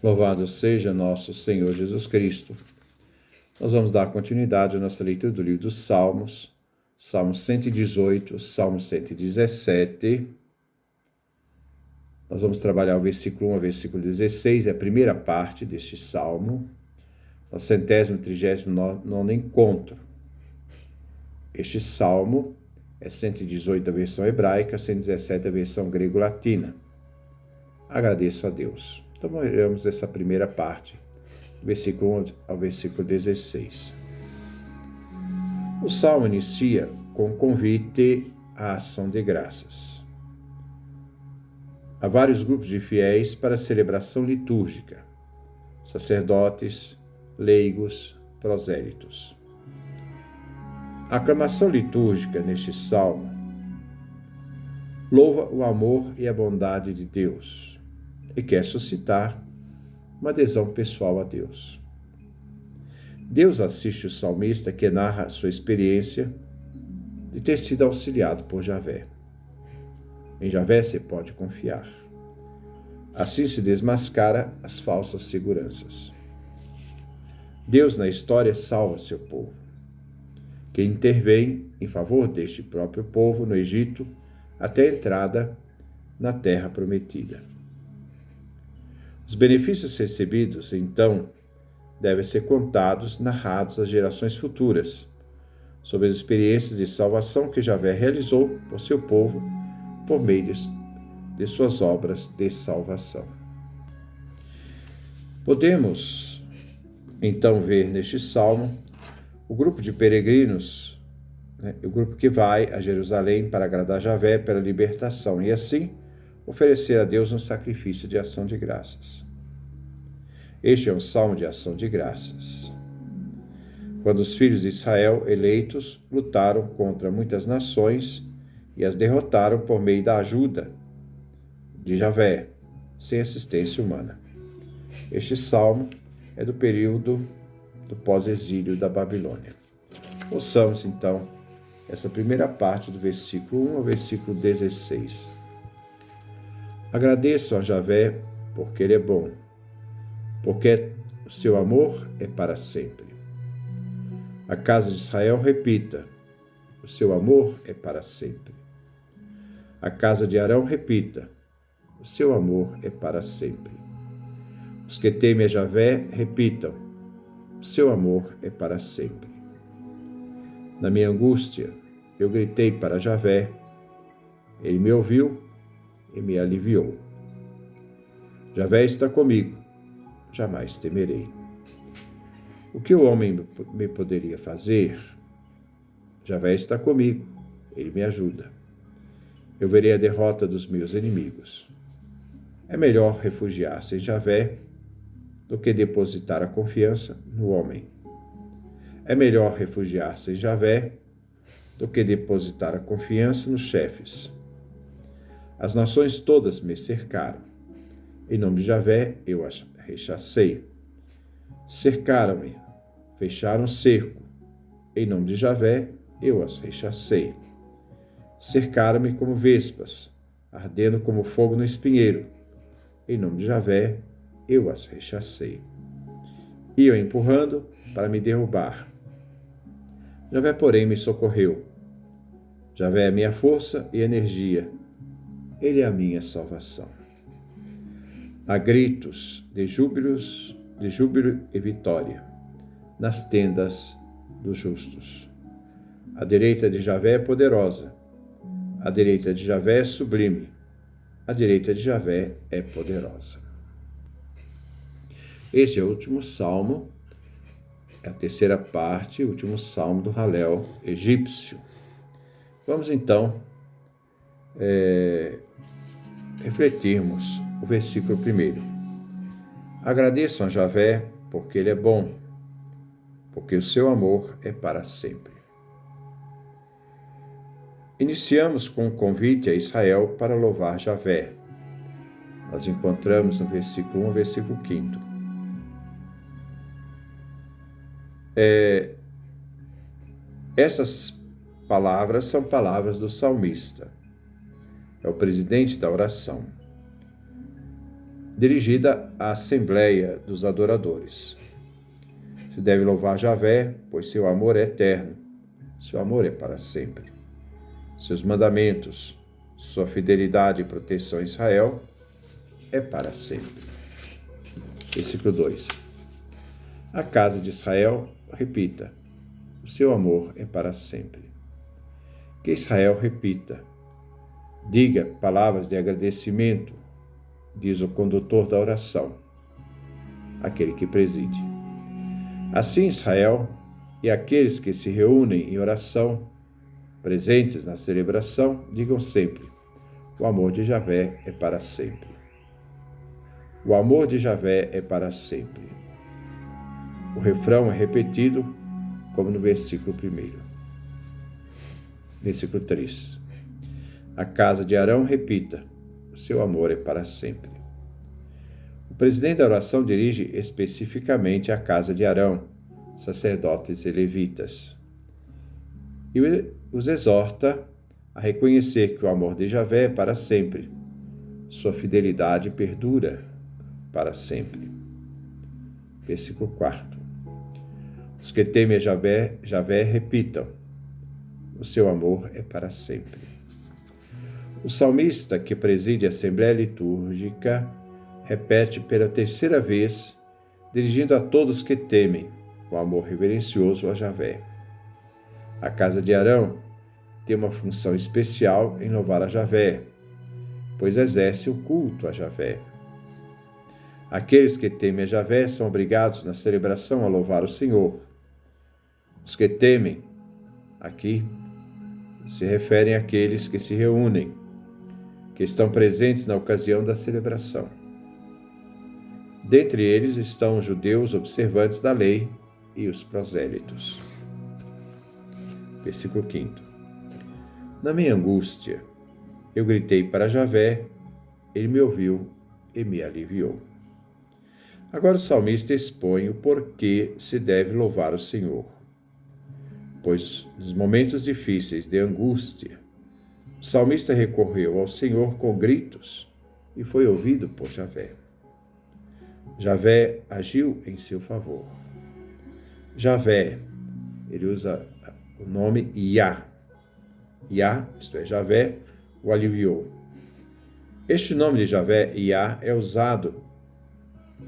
Louvado seja nosso Senhor Jesus Cristo. Nós vamos dar continuidade à nossa leitura do livro dos Salmos, Salmo 118, Salmo 117. Nós vamos trabalhar o versículo 1 ao versículo 16, é a primeira parte deste Salmo, o 139º encontro. Este Salmo é 118 a versão hebraica, 117 a versão grego-latina. Agradeço a Deus. Então, olhamos essa primeira parte, versículo 1 ao versículo 16. O Salmo inicia com um convite à ação de graças. Há vários grupos de fiéis para a celebração litúrgica: sacerdotes, leigos, prosélitos. A aclamação litúrgica neste salmo louva o amor e a bondade de Deus e quer suscitar uma adesão pessoal a Deus. Deus assiste o salmista que narra sua experiência de ter sido auxiliado por Javé. Em Javé se pode confiar. Assim se desmascara as falsas seguranças. Deus na história salva seu povo, que intervém em favor deste próprio povo no Egito até a entrada na terra prometida. Os benefícios recebidos, então, devem ser contados, narrados às gerações futuras, sobre as experiências de salvação que Javé realizou por seu povo por meio de suas obras de salvação. Podemos, então, ver neste salmo o grupo de peregrinos, o grupo que vai a Jerusalém para agradar Javé pela libertação e, assim, oferecer a Deus um sacrifício de ação de graças. Este é um salmo de ação de graças. Quando os filhos de Israel eleitos lutaram contra muitas nações e as derrotaram por meio da ajuda de Javé, sem assistência humana. Este salmo é do período do pós-exílio da Babilônia. Ouçamos, então, essa primeira parte do versículo 1 ao versículo 16. Agradeço a Javé porque ele é bom, porque o seu amor é para sempre. A casa de Israel repita: o seu amor é para sempre. A casa de Arão repita: o seu amor é para sempre. Os que temem a Javé repitam: o seu amor é para sempre. Na minha angústia, eu gritei para Javé, ele me ouviu e me aliviou. Javé está comigo, jamais temerei. O que o homem me poderia fazer? Javé está comigo, ele me ajuda. Eu verei a derrota dos meus inimigos. É melhor refugiar-se em Javé do que depositar a confiança no homem. É melhor refugiar-se em Javé do que depositar a confiança nos chefes. As nações todas me cercaram. Em nome de Javé, eu as rechacei. Cercaram-me, fecharam cerco. Em nome de Javé, eu as rechacei. Cercaram-me como vespas, ardendo como fogo no espinheiro. Em nome de Javé, eu as rechacei. Iam empurrando para me derrubar. Javé, porém, me socorreu. Javé é minha força e energia. Ele é a minha salvação. Há gritos de júbilo e vitória nas tendas dos justos. A direita de Javé é poderosa. A direita de Javé é sublime. A direita de Javé é poderosa. Este é o último salmo, é a terceira parte, o último salmo do Halel egípcio. Vamos então refletirmos o versículo 1. Agradeçam a Javé porque ele é bom, porque o seu amor é para sempre. Iniciamos com um convite a Israel para louvar Javé. Nós encontramos no versículo 1 ao versículo 5. Essas palavras são palavras do salmista. É o presidente da oração. dirigida à assembleia dos adoradores. Se deve louvar Javé, pois seu amor é eterno, seu amor é para sempre. Seus mandamentos, sua fidelidade e proteção a Israel é para sempre. Versículo 2. A casa de Israel, repita, o seu amor é para sempre. Que Israel repita, diga palavras de agradecimento, diz o condutor da oração, aquele que preside. Assim Israel e aqueles que se reúnem em oração, presentes na celebração, digam sempre, o amor de Javé é para sempre. O amor de Javé é para sempre. O refrão é repetido como no versículo 1. Versículo 3. A casa de Arão repita, o seu amor é para sempre. O presidente da oração dirige especificamente à casa de Arão, sacerdotes e levitas, e os exorta a reconhecer que o amor de Javé é para sempre, sua fidelidade perdura para sempre. Versículo 4. Os que temem a Javé repitam, o seu amor é para sempre. O salmista que preside a Assembleia Litúrgica repete pela terceira vez, dirigindo a todos que temem, com amor reverencioso a Javé. A casa de Arão tem uma função especial em louvar a Javé, pois exerce o culto a Javé. Aqueles que temem a Javé são obrigados na celebração a louvar o Senhor. Os que temem, aqui, se referem àqueles que se reúnem, que estão presentes na ocasião da celebração. Dentre eles estão os judeus observantes da lei e os prosélitos. Versículo 5. Na minha angústia, eu gritei para Javé, ele me ouviu e me aliviou. Agora o salmista expõe o porquê se deve louvar o Senhor. Pois nos momentos difíceis de angústia, o salmista recorreu ao Senhor com gritos e foi ouvido por Javé. Javé agiu em seu favor. Javé, ele usa o nome Yah. Yah, isto é, Javé, o aliviou. Este nome de Javé, Yah, é usado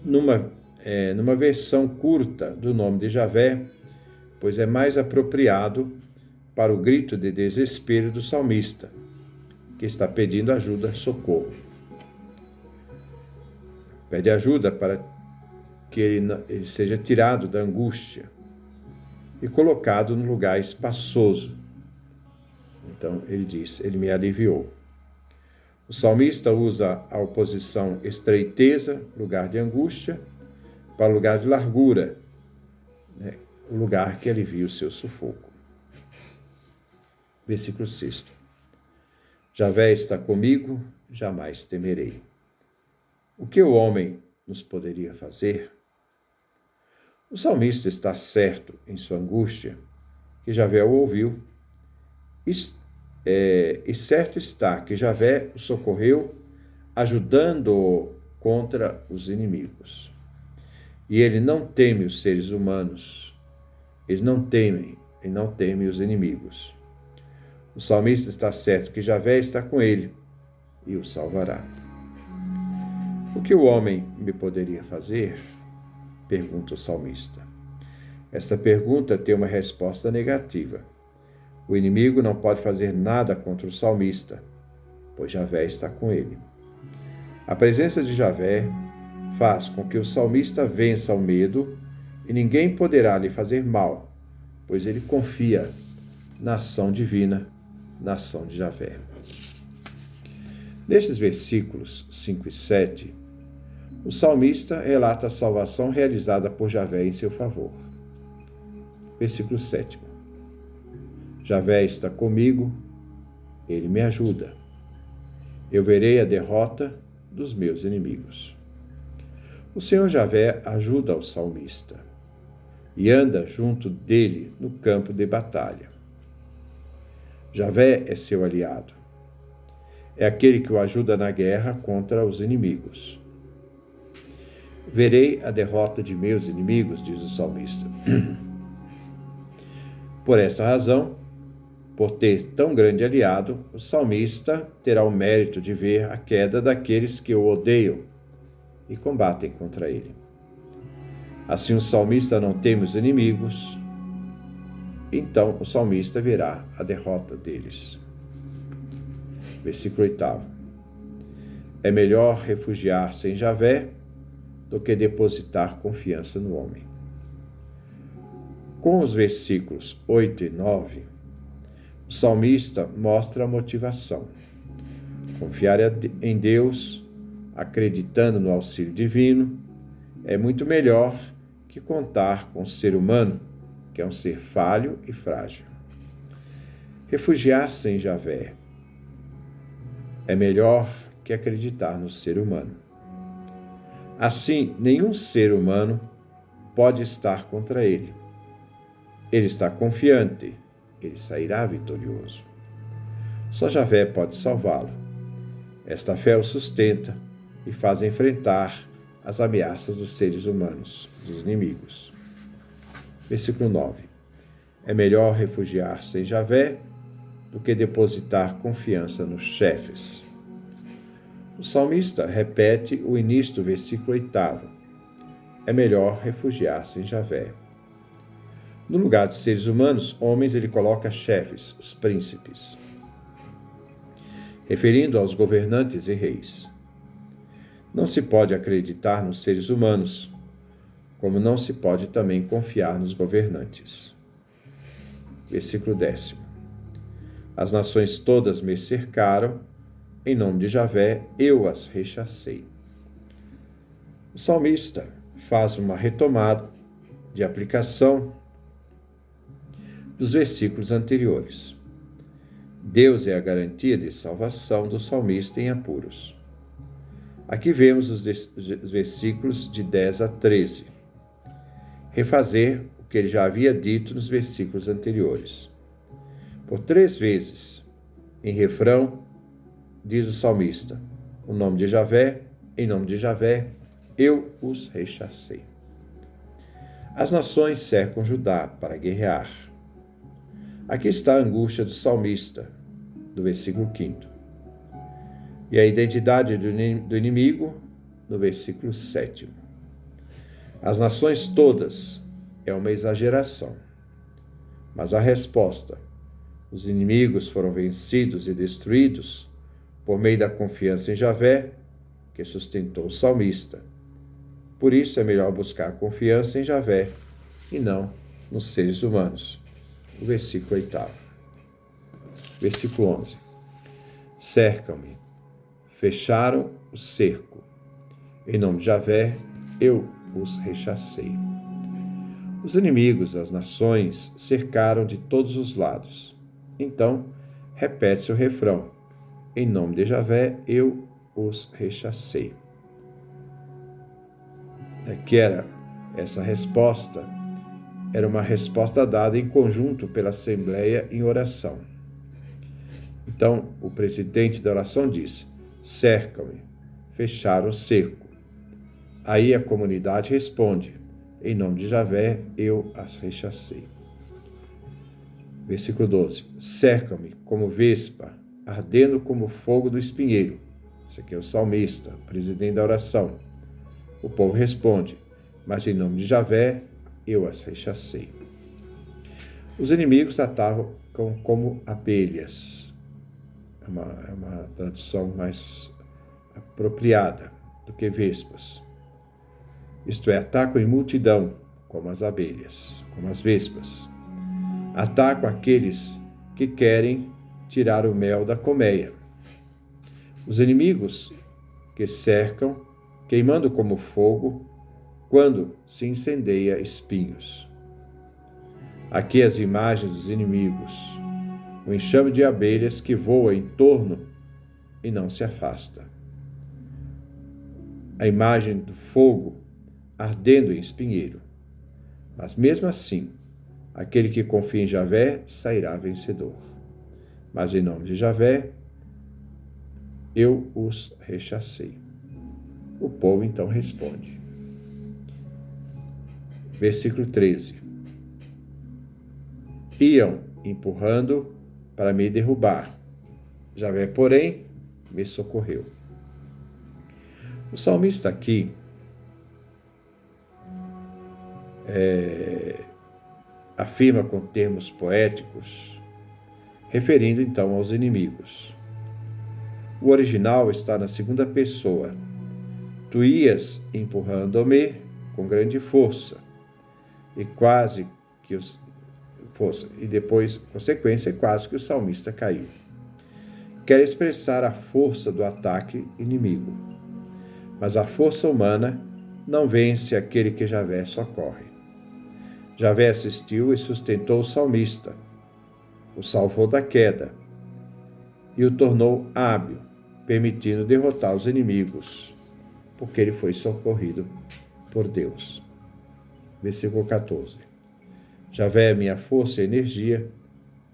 numa versão curta do nome de Javé, pois é mais apropriado para o grito de desespero do salmista, que está pedindo ajuda, socorro. Pede ajuda para que ele seja tirado da angústia e colocado num lugar espaçoso. Então ele diz, ele me aliviou. O salmista usa a oposição estreiteza, lugar de angústia, para o lugar de largura, né? O lugar que alivia o seu sufoco. Versículo 6. Javé está comigo, jamais temerei. O que o homem nos poderia fazer? O salmista está certo em sua angústia, que Javé o ouviu, e certo está que Javé o socorreu, ajudando-o contra os inimigos. E ele não teme os seres humanos, ele não teme os inimigos. O salmista está certo que Javé está com ele e o salvará. O que o homem me poderia fazer? Pergunta o salmista. Essa pergunta tem uma resposta negativa. O inimigo não pode fazer nada contra o salmista, pois Javé está com ele. A presença de Javé faz com que o salmista vença o medo e ninguém poderá lhe fazer mal, pois ele confia na ação divina, na ação de Javé. Nestes versículos 5 e 7, o salmista relata a salvação realizada por Javé em seu favor. Versículo 7. Javé está comigo, ele me ajuda. Eu verei a derrota dos meus inimigos. O Senhor Javé ajuda o salmista e anda junto dele no campo de batalha. Javé é seu aliado. É aquele que o ajuda na guerra contra os inimigos. Verei a derrota de meus inimigos, diz o salmista. Por essa razão, por ter tão grande aliado, o salmista terá o mérito de ver a queda daqueles que o odeiam e combatem contra ele. Assim, o salmista não teme os inimigos, então o salmista verá a derrota deles. Versículo 8. É melhor refugiar-se em Javé do que depositar confiança no homem. Com os versículos 8 e 9, o salmista mostra a motivação. Confiar em Deus, acreditando no auxílio divino, é muito melhor que contar com o ser humano, que é um ser falho e frágil. Refugiar-se em Javé é melhor que acreditar no ser humano. Assim, nenhum ser humano pode estar contra ele. Ele está confiante, ele sairá vitorioso. Só Javé pode salvá-lo. Esta fé o sustenta e faz enfrentar as ameaças dos seres humanos, dos inimigos. Versículo 9. É melhor refugiar-se em Javé do que depositar confiança nos chefes. O salmista repete o início do versículo 8. É melhor refugiar-se em Javé. No lugar de seres humanos, homens, ele coloca chefes, os príncipes, referindo aos governantes e reis. Não se pode acreditar nos seres humanos, como não se pode também confiar nos governantes. Versículo 10. As nações todas me cercaram, em nome de Javé eu as rechacei. O salmista faz uma retomada de aplicação dos versículos anteriores. Deus é a garantia de salvação do salmista em apuros. Aqui vemos os versículos de 10 a 13. Refazer o que ele já havia dito nos versículos anteriores. Por 3 vezes, em refrão, diz o salmista: o nome de Javé, em nome de Javé, eu os rechacei. As nações cercam Judá para guerrear. Aqui está a angústia do salmista, do versículo 5. E a identidade do inimigo, no versículo 7. As nações todas é uma exageração, mas a resposta: os inimigos foram vencidos e destruídos por meio da confiança em Javé, que sustentou o salmista. Por isso é melhor buscar confiança em Javé e não nos seres humanos. O versículo 8. Versículo 11. Cercam-me, fecharam o cerco. Em nome de Javé, eu os rechacei. Os inimigos, as nações, cercaram de todos os lados. Então, repete-se o refrão: em nome de Javé, eu os rechacei. Que era essa resposta? Era uma resposta dada em conjunto pela Assembleia em oração. Então, o presidente da oração diz: cercam-me, fecharam o cerco. Aí a comunidade responde: em nome de Javé, eu as rechacei. Versículo 12. Cercam-me como vespa, ardendo como fogo do espinheiro. Esse aqui é o salmista, presidente da oração. O povo responde: mas em nome de Javé, eu as rechacei. Os inimigos atacam como abelhas. É uma tradução mais apropriada do que vespas. Isto é, atacam em multidão, como as abelhas, como as vespas. Atacam aqueles que querem tirar o mel da colmeia. Os inimigos que cercam, queimando como fogo, quando se incendeia espinhos. Aqui as imagens dos inimigos, o enxame de abelhas que voa em torno e não se afasta. A imagem do fogo ardendo em espinheiro. Mas mesmo assim, aquele que confia em Javé sairá vencedor. Mas em nome de Javé, eu os rechacei. O povo então responde: Versículo 13. Iam empurrando para me derrubar. Javé, porém, me socorreu. O salmista aqui afirma com termos poéticos, referindo então aos inimigos. O original está na segunda pessoa. Tu ias empurrando-me com grande força, e quase que e depois, consequência, quase que o salmista caiu. Quer expressar a força do ataque inimigo, mas a força humana não vence aquele que Javé socorre. Javé assistiu e sustentou o salmista, o salvou da queda e o tornou hábil, permitindo derrotar os inimigos, porque ele foi socorrido por Deus. Versículo 14. Javé é minha força e energia,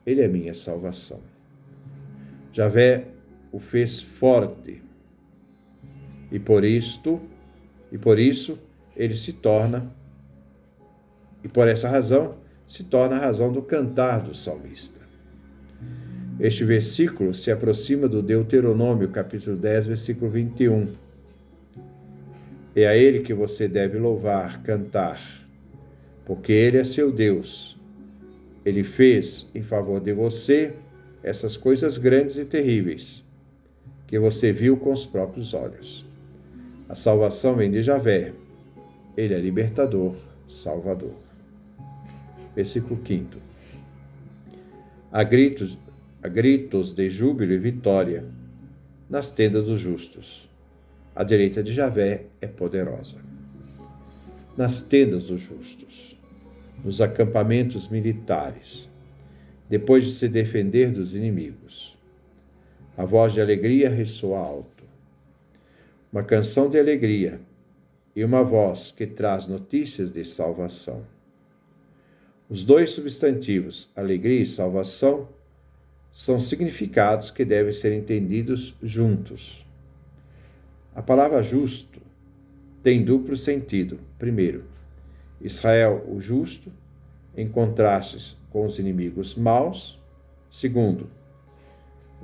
ele é minha salvação. Javé o fez forte, e por isso ele se torna, e por essa razão, se torna a razão do cantar do salmista. Este versículo se aproxima do Deuteronômio, capítulo 10, versículo 21. É a ele que você deve louvar, cantar, porque ele é seu Deus. Ele fez em favor de você essas coisas grandes e terríveis, que você viu com os próprios olhos. A salvação vem de Javé. Ele é libertador, salvador. Versículo 5. Há gritos de júbilo e vitória nas tendas dos justos. A direita de Javé é poderosa. Nas tendas dos justos, nos acampamentos militares, depois de se defender dos inimigos. A voz de alegria ressoa alto. Uma canção de alegria e uma voz que traz notícias de salvação. Os dois substantivos, alegria e salvação, são significados que devem ser entendidos juntos. A palavra justo tem duplo sentido. Primeiro, Israel, o justo, em contrastes com os inimigos maus. Segundo,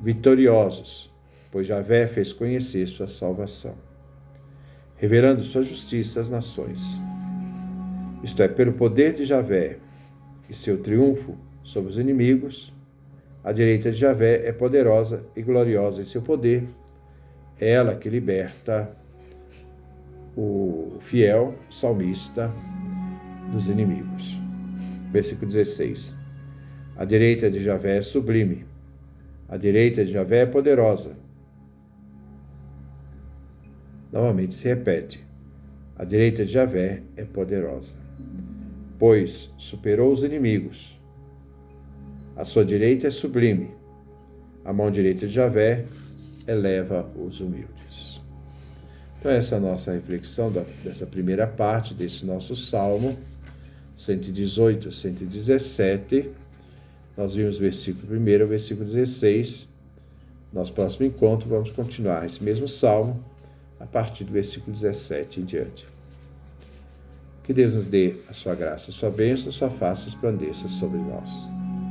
vitoriosos, pois Javé fez conhecer sua salvação, revelando sua justiça às nações. Isto é, pelo poder de Javé e seu triunfo sobre os inimigos, a direita de Javé é poderosa e gloriosa em seu poder. É ela que liberta o fiel salmista dos inimigos. Versículo 16. A direita de Javé é sublime. A direita de Javé é poderosa. Novamente se repete. A direita de Javé é poderosa, pois superou os inimigos. A sua direita é sublime. A mão direita de Javé eleva os humildes. Então essa é a nossa reflexão dessa primeira parte desse nosso Salmo 118, 117. Nós vimos o versículo 1 ao versículo 16. Nosso próximo encontro vamos continuar esse mesmo Salmo a partir do versículo 17 em diante. Que Deus nos dê a sua graça, a sua bênção, a sua face resplandeça sobre nós.